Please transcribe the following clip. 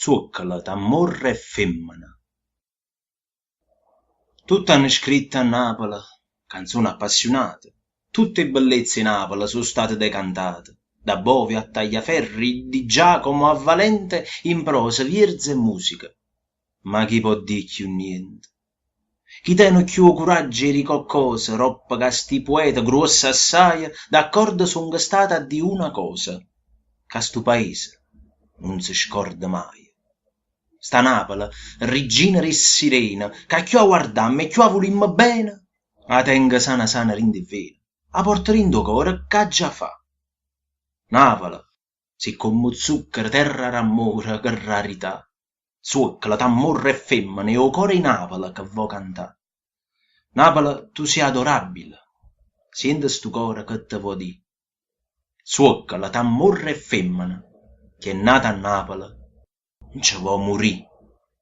zuoccala d'amore e femmina. Tutte hanno scritto a Napoli canzoni appassionate, tutte le bellezze in Napoli sono state decantate, da Bovi a Tagliaferri, di Giacomo a Valente, in prosa, versi e musica. Ma chi può dire più niente? Chi tiene più coraggio di qualcosa, roppa che sti poeta, grossa assai, d'accordo son stata di una cosa, che sto paese non si scorda mai. Sta Napoli, regina e sirena, che chiù a guardammo e chiù a volimmo bene, la tenga sana sana rindivena, a porta rindo cuore che già fa. Napoli, se come zucchero, terra d'amore, che rarità, zuoccala d'amore e femmine e o cuore di Napoli che vo cantà. Napoli, tu sei adorabile, senti sto cuore che te vo dì. Zuoccala d'amore e femmine, che è nata a Napoli, non ci può morì.